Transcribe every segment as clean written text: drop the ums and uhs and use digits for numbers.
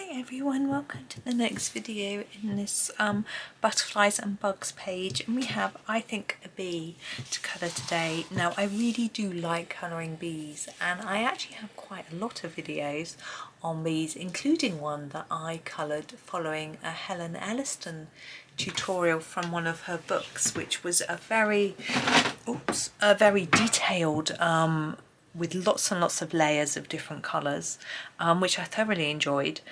Hi everyone, welcome to the next video in this butterflies and bugs page, and we have, I think, a bee to colour today. Now I really do like colouring bees, and I actually have quite a lot of videos on bees, including one that I coloured following a Helen Elliston tutorial from one of her books, which was a very detailed with lots and lots of layers of different colours, which I thoroughly enjoyed.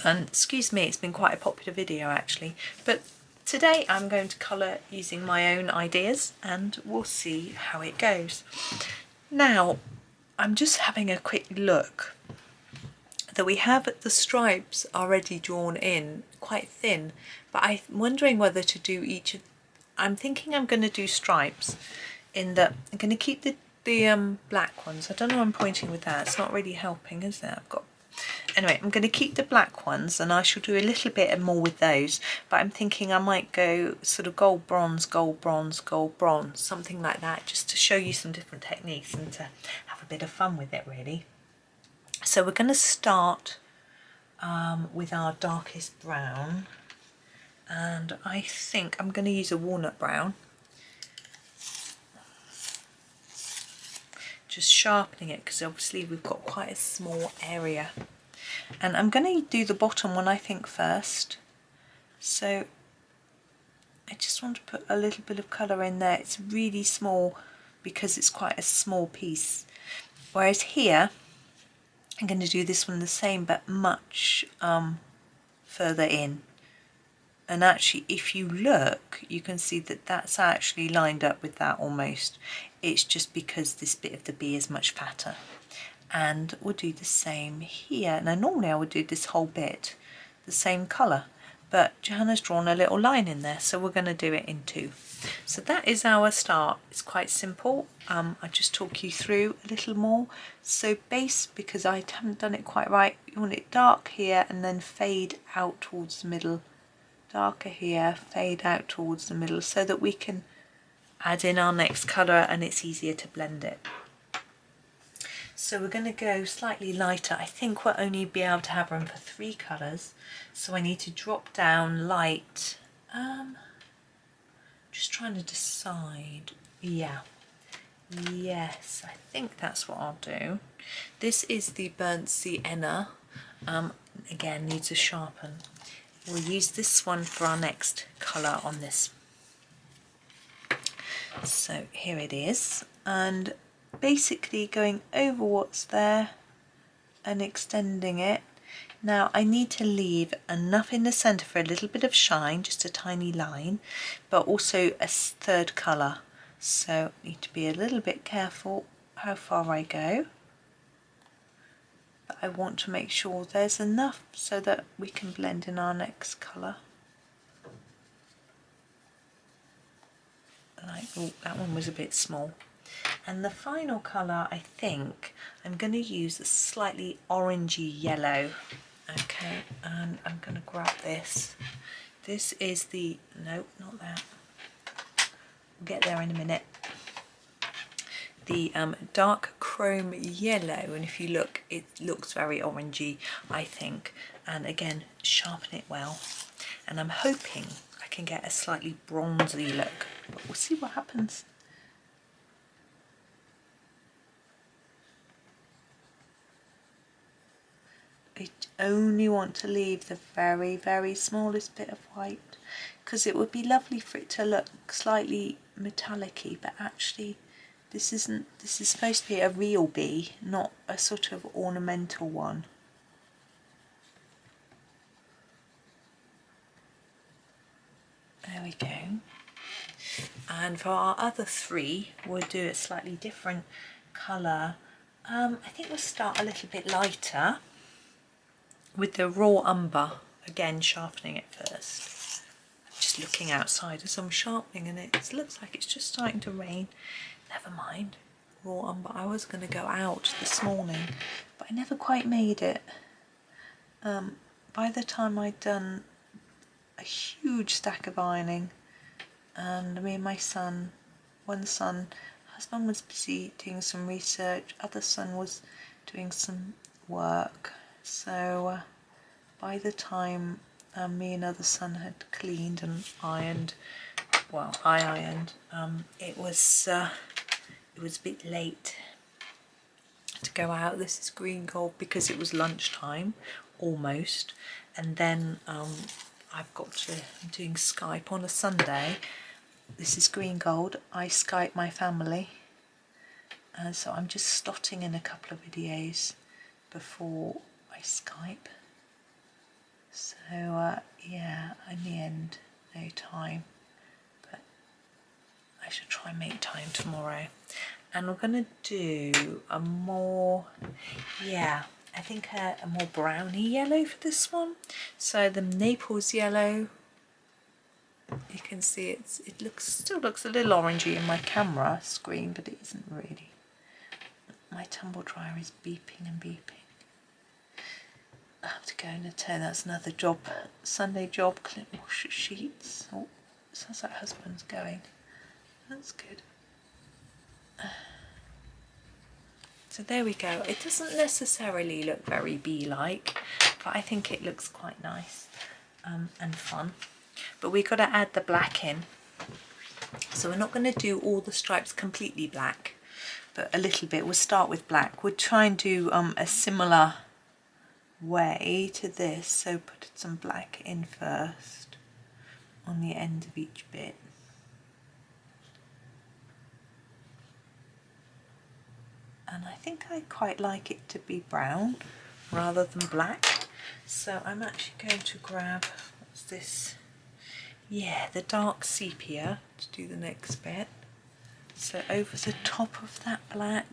And excuse me, it's been quite a popular video actually, but today I'm going to colour using my own ideas and we'll see how it goes. Now I'm just having a quick look that we have the stripes already drawn in quite thin, but I'm wondering whether to do each of, I'm thinking I'm going to do stripes in that I'm going to keep the black ones. I don't know why I'm pointing with that, it's not really helping, is it? Anyway, I'm going to keep the black ones and I shall do a little bit more with those, but I'm thinking I might go sort of gold, bronze, gold, bronze, gold, bronze, something like that, just to show you some different techniques and to have a bit of fun with it really. So we're going to start with our darkest brown, and I think I'm going to use a walnut brown. Just sharpening it because obviously we've got quite a small area, and I'm going to do the bottom one I think first. So I just want to put a little bit of colour in there. It's really small because it's quite a small piece, whereas here I'm going to do this one the same but much further in. And actually, if you look, you can see that that's actually lined up with that almost. It's just because this bit of the bee is much fatter. And we'll do the same here. Now normally I would do this whole bit the same colour, but Johanna's drawn a little line in there, so we're going to do it in two. So that is our start. It's quite simple. I'll just talk you through a little more. So base, because I haven't done it quite right, you want it dark here and then fade out towards the middle. Darker here, fade out towards the middle, so that we can add in our next colour and it's easier to blend it. So we're going to go slightly lighter. I think we'll only be able to have room for 3 colours, so I need to drop down light. Just trying to decide. Yes, I think that's what I'll do. This is the burnt sienna. Again, needs a sharpen. We'll use this one for our next colour on this. So here it is, and basically going over what's there and extending it. Now I need to leave enough in the centre for a little bit of shine, just a tiny line, but also a third colour. So I need to be a little bit careful how far I go. But I want to make sure there's enough so that we can blend in our next colour. Like, oh, that one was a bit small. And the final colour, I think I'm going to use a slightly orangey yellow. Okay, and I'm going to grab this. This is the, no, not that. We'll get there in a minute. The dark chrome yellow, and if you look, it looks very orangey, I think. And again, sharpen it well, and I'm hoping I can get a slightly bronzy look, but we'll see what happens. I only want to leave the very, very smallest bit of white, because it would be lovely for it to look slightly metallic-y, but actually this isn't. This is supposed to be a real bee, not a sort of ornamental one. There we go. And for our other 3, we'll do a slightly different colour. I think we'll start a little bit lighter with the raw umber. Again, sharpening it first. I'm just looking outside as I'm sharpening, and it looks like it's just starting to rain. Never mind. Raw umber. I was going to go out this morning, but I never quite made it. By the time I'd done a huge stack of ironing, and me and my son, one son, husband was busy doing some research, other son was doing some work, so by the time me and other son had cleaned and ironed, well, I ironed, it was a bit late to go out. This is green gold because it was lunchtime almost, and then I'm doing Skype on a Sunday. This is green gold. I Skype my family, so I'm just slotting in a couple of videos before I Skype. So yeah, in the end, no time, but I should try and make time tomorrow. And we're going to do a more, I think a more browny yellow for this one. So the Naples yellow, you can see it still looks a little orangey in my camera screen, but it isn't really. My tumble dryer is beeping and beeping. I have to go and turn. That's another job, Sunday job, clean wash sheets. Oh, sounds like husband's going. That's good. So there we go. It doesn't necessarily look very bee-like, but I think it looks quite nice and fun. But we've got to add the black in. So we're not going to do all the stripes completely black, but a little bit. We'll start with black. We'll try and do a similar way to this. So put some black in first on the end of each bit. And I think I quite like it to be brown rather than black. So I'm actually going to grab, what's this? Yeah, the dark sepia to do the next bit. So over the top of that black.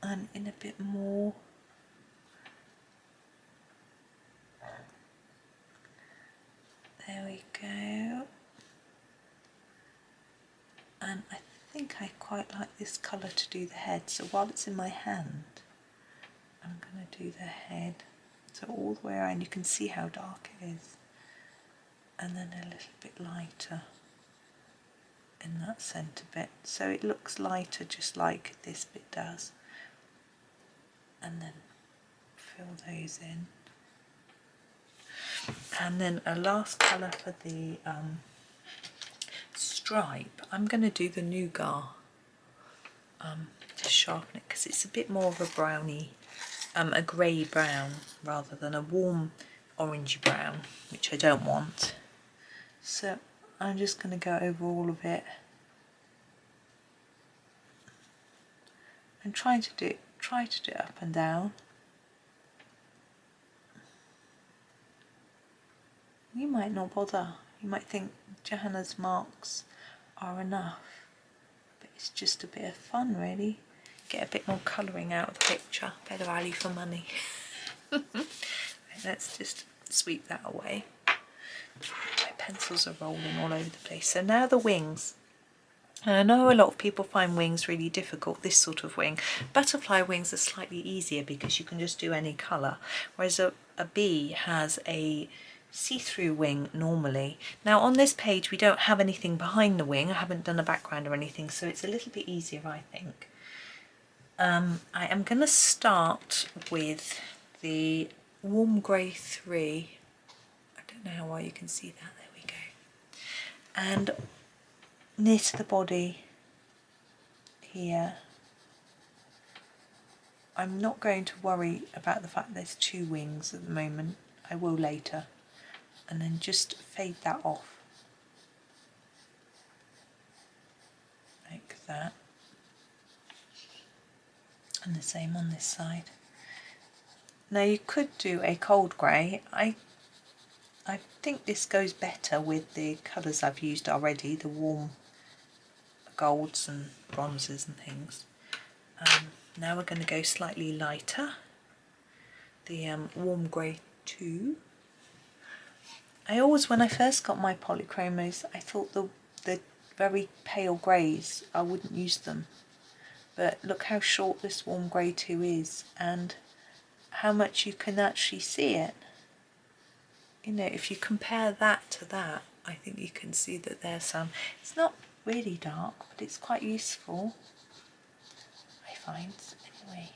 And in a bit more. There we go. And I think I quite like this colour to do the head. So while it's in my hand, I'm going to do the head. So all the way around, you can see how dark it is. And then a little bit lighter in that centre bit. So it looks lighter just like this bit does. And then fill those in. And then a last colour for the stripe. I'm going to do the nougat to sharpen it, because it's a bit more of a browny, a grey brown rather than a warm orangey brown, which I don't want. So I'm just going to go over all of it and try to do it up and down. You might not bother. You might think Johanna's marks are enough, but it's just a bit of fun, really. Get a bit more colouring out of the picture. Better value for money. Right, let's just sweep that away. My pencils are rolling all over the place. So now the wings. And I know a lot of people find wings really difficult, this sort of wing. Butterfly wings are slightly easier because you can just do any colour, whereas a bee has a see-through wing normally. Now on this page we don't have anything behind the wing. I haven't done a background or anything, so it's a little bit easier, I think. I am going to start with the warm grey 3. I don't know how well you can see that. There we go. And near to the body here, I'm not going to worry about the fact there's 2 wings at the moment. I will later. And then just fade that off like that, and the same on this side. Now you could do a cold grey. I think this goes better with the colours I've used already, the warm golds and bronzes and things. Now we're going to go slightly lighter, the warm grey 2. I always, when I first got my Polychromos, I thought the very pale greys, I wouldn't use them. But look how short this warm grey 2 is, and how much you can actually see it. You know, if you compare that to that, I think you can see that there's some, it's not really dark, but it's quite useful, I find, anyway.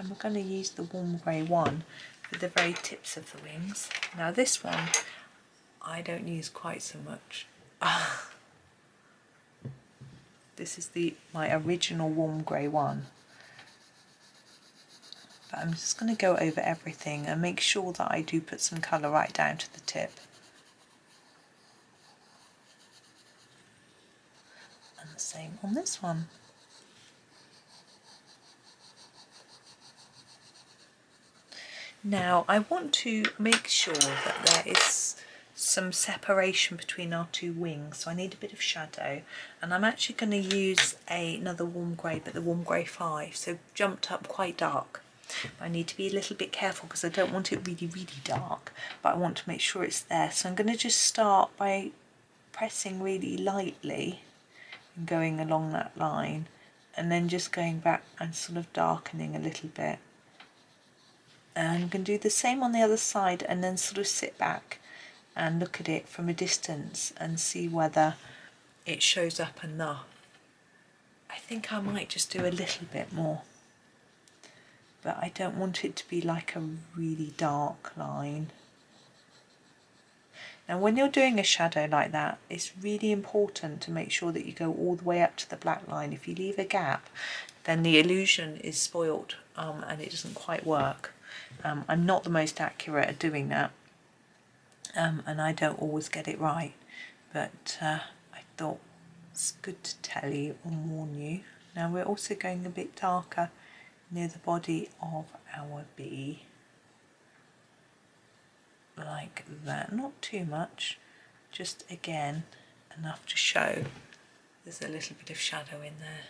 and we're going to use the warm grey one for the very tips of the wings. Now this one I don't use quite so much. This is my original warm grey one. But I'm just going to go over everything and make sure that I do put some colour right down to the tip. And the same on this one. Now I want to make sure that there is some separation between our two wings, so I need a bit of shadow, and I'm actually going to use another warm grey, but the warm grey 5, so jumped up quite dark. I need to be a little bit careful because I don't want it really dark, but I want to make sure it's there. So I'm going to just start by pressing really lightly and going along that line, and then just going back and sort of darkening a little bit. And I'm going to do the same on the other side, and then sort of sit back and look at it from a distance and see whether it shows up enough. I think I might just do a little bit more, but I don't want it to be like a really dark line. Now when you're doing a shadow like that, it's really important to make sure that you go all the way up to the black line. If you leave a gap, then the illusion is spoilt and it doesn't quite work. I'm not the most accurate at doing that, and I don't always get it right, but I thought it's good to tell you and warn you. Now we're also going a bit darker near the body of our bee, like that. Not too much, just again enough to show there's a little bit of shadow in there.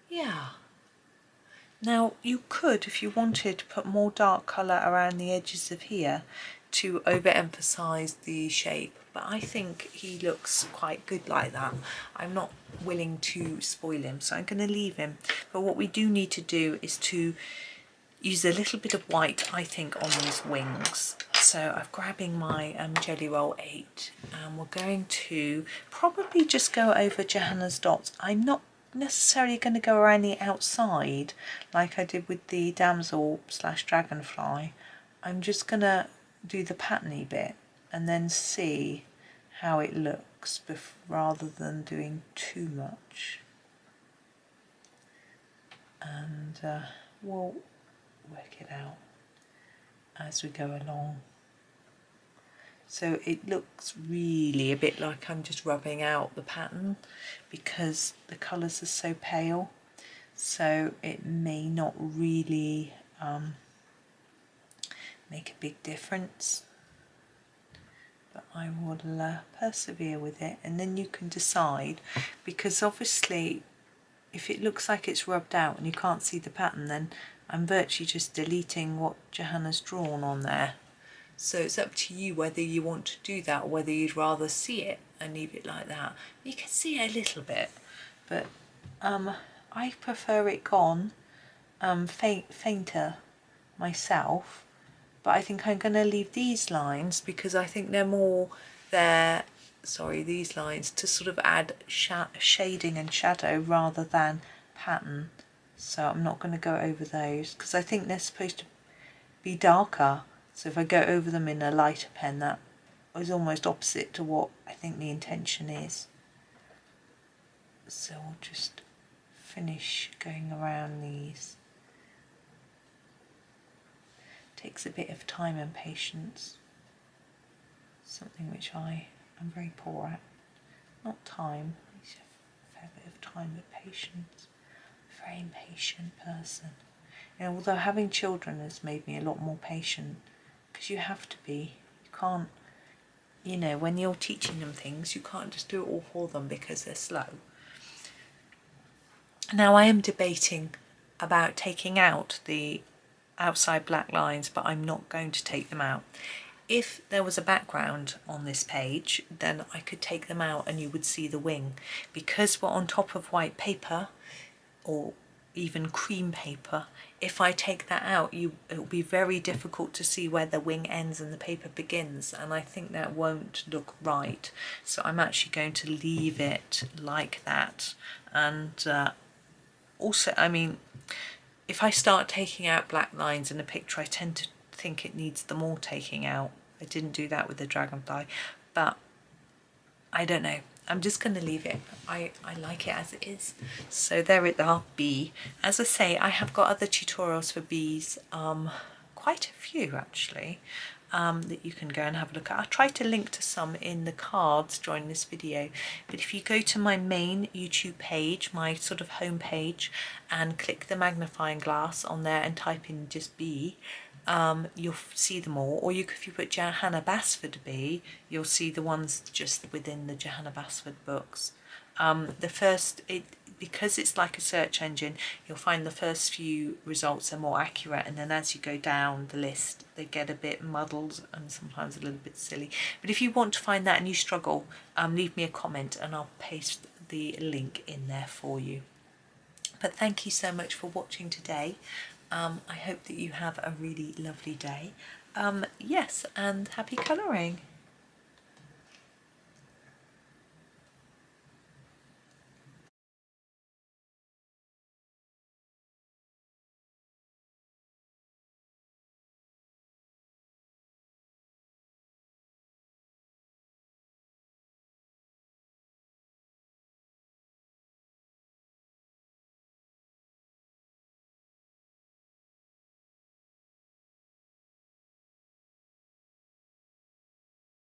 Yeah. Now you could, if you wanted, put more dark colour around the edges of here to overemphasise the shape, but I think he looks quite good like that. I'm not willing to spoil him, so I'm going to leave him. But what we do need to do is to use a little bit of white, I think, on these wings. So I'm grabbing my Jelly Roll 8, and we're going to probably just go over Johanna's dots. I'm not necessarily going to go around the outside like I did with the damsel / dragonfly. I'm just going to do the patterny bit and then see how it looks rather than doing too much, and we'll work it out as we go along. So it looks really a bit like I'm just rubbing out the pattern because the colours are so pale, so it may not really make a big difference, but I will persevere with it, and then you can decide, because obviously if it looks like it's rubbed out and you can't see the pattern, then I'm virtually just deleting what Johanna's drawn on there. So it's up to you whether you want to do that or whether you'd rather see it and leave it like that. You can see it a little bit, but I prefer it gone fainter myself. But I think I'm going to leave these lines because I think they're more there, these lines, to sort of add shading and shadow rather than pattern. So I'm not going to go over those because I think they're supposed to be darker. So if I go over them in a lighter pen, that is almost opposite to what I think the intention is. So I'll just finish going around these. Takes a bit of time and patience, something which I am very poor at. Not time, it's a fair bit of time, but patience. A very impatient person. You know, although having children has made me a lot more patient, because you have to be. You can't, you know, when you're teaching them things, you can't just do it all for them because they're slow. Now I am debating about taking out the outside black lines, but I'm not going to take them out. If there was a background on this page, then I could take them out and you would see the wing. Because we're on top of white paper or even cream paper, if I take that out, it will be very difficult to see where the wing ends and the paper begins, and I think that won't look right. So I'm actually going to leave it like that. And also, I mean, if I start taking out black lines in a picture, I tend to think it needs them all taking out. I didn't do that with the dragonfly, but I don't know. I'm just going to leave it. I like it as it is. So there it are, bee. As I say, I have got other tutorials for bees, quite a few actually, that you can go and have a look at. I'll try to link to some in the cards during this video, but if you go to my main YouTube page, my sort of home page, and click the magnifying glass on there and type in just bee, you'll see them all. Or if you put Johanna Basford bee, you'll see the ones just within the Johanna Basford books. Because it's like a search engine, you'll find the first few results are more accurate, and then as you go down the list they get a bit muddled and sometimes a little bit silly. But if you want to find that and you struggle, leave me a comment and I'll paste the link in there for you. But thank you so much for watching today. I hope that you have a really lovely day. Yes, and happy colouring.